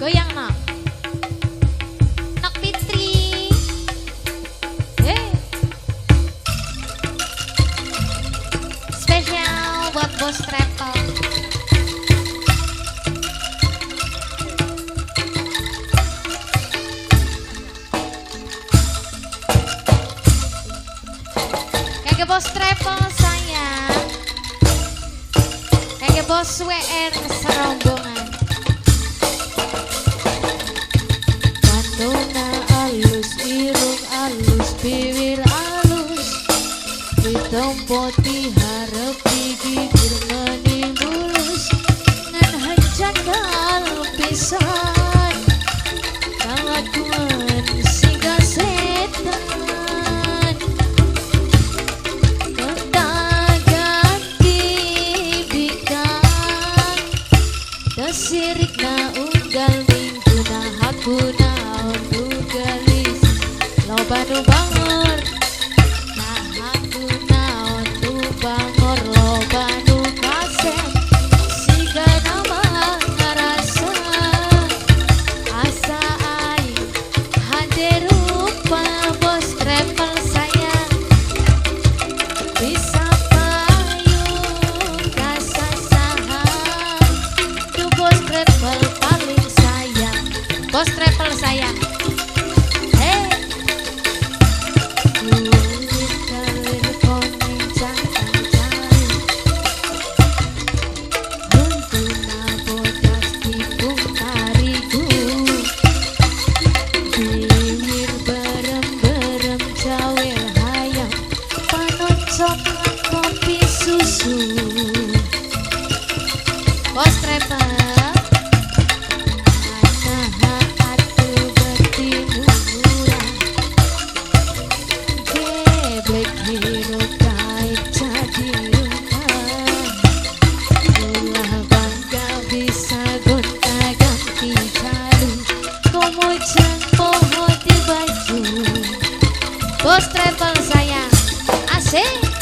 Goyang nak, nak Fitri, spesial buat bos travel. Kakek bos travel sayang, kakek bos WR serombongan. Tona alus, irung alus, bibir alus, ditompo diharap digigir menibulus, ngan hancak kal pisan, kalakuan siga setan, ketagan dibikang, kesirik na unggal minggu na hakuna. Loba nu bangor, nah aku naon nu bangor, loba nu kasep, siga nama ngarasa, asa aing hade rupa bos travel sayang, bisa payung kasasahan, tu bos travel paling sayang, Bos travel sayang. Kopi susu Bos travel nah atuh beti murah geblek hirup gaib jadi rumah ulah bangga bisa gonta ganti jalu komo jeng poho di baju Bos travel sayang. Asik.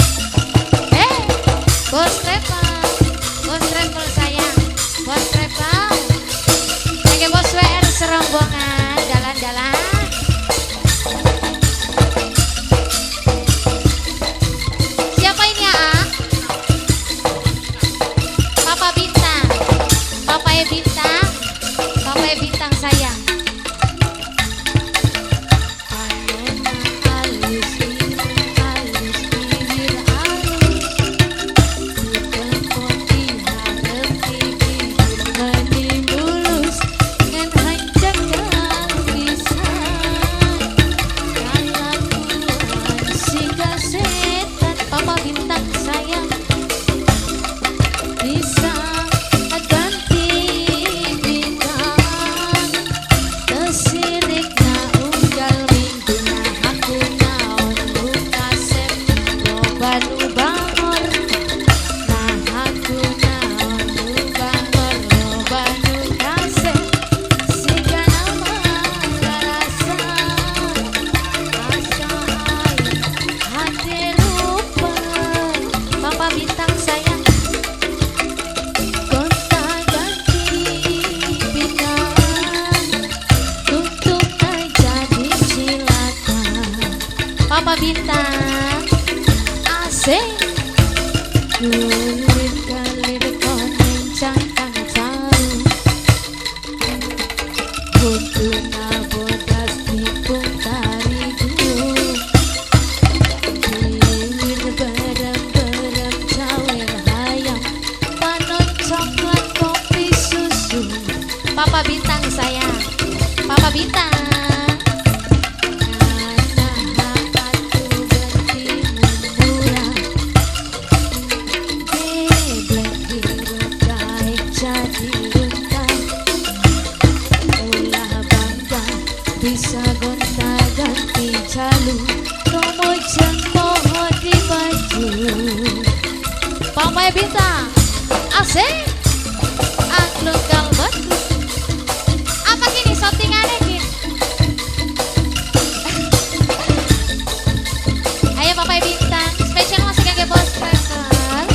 Bos travel sayang, bos travel, kakek bos WR serombongan, jalan-jalan. Siapa ini ya? Papa Bintang, Papa Bintang, Papa Bintang sayang. Papa Bintang, asik. Kulit kalir koneng cangkang tahu, kutuna bodas tipung tarigu, kilir berem-berem cawer hayam, panon coklat kopi susu. Papa Bintang sayang, Papa Bintang. Bisa gonta ganti jalu, komo jeng poho di baju. Papa Bintang, asik. Angklung galbet. Apa gini shootingannya gini? Ayo Papa Bintang, spesial masih kakek bos travel.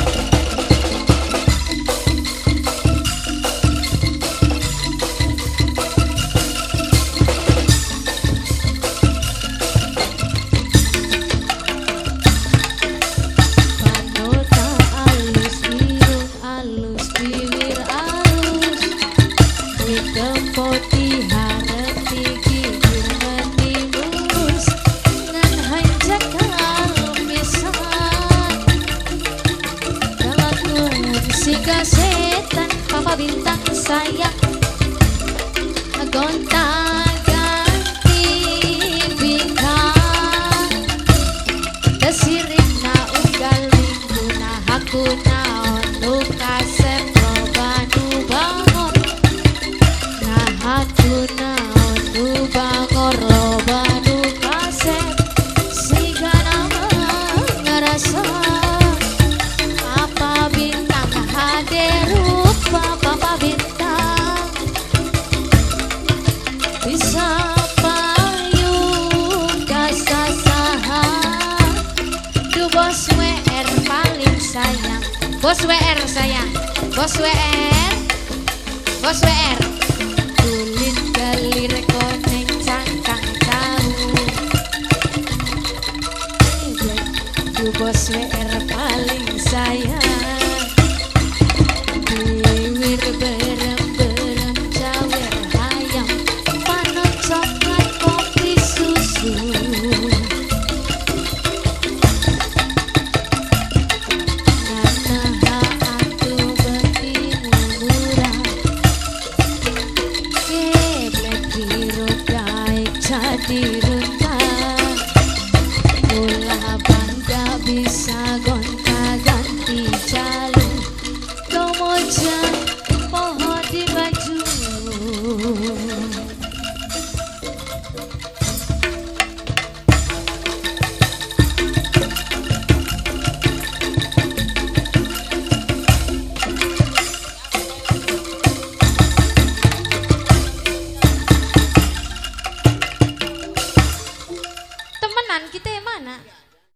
wetan Papa Bintang sayang gonta ganti bintang desirina unggal mingguna hakuna onu kasep robanu bangor nah hakuna onu bangor robanu kasep sigana ngerasa Papa Bintang hadir rupa Papa Bintang bisa payung dasa saha du bos WR paling sayang bos WR sayang bos WR bos WR kulit galir koneng cangkang tahu du bos WR paling sayang bibir berem-berem cawer hayam panon coklat kopi susu karena aku betina murah geblek biru daik jadi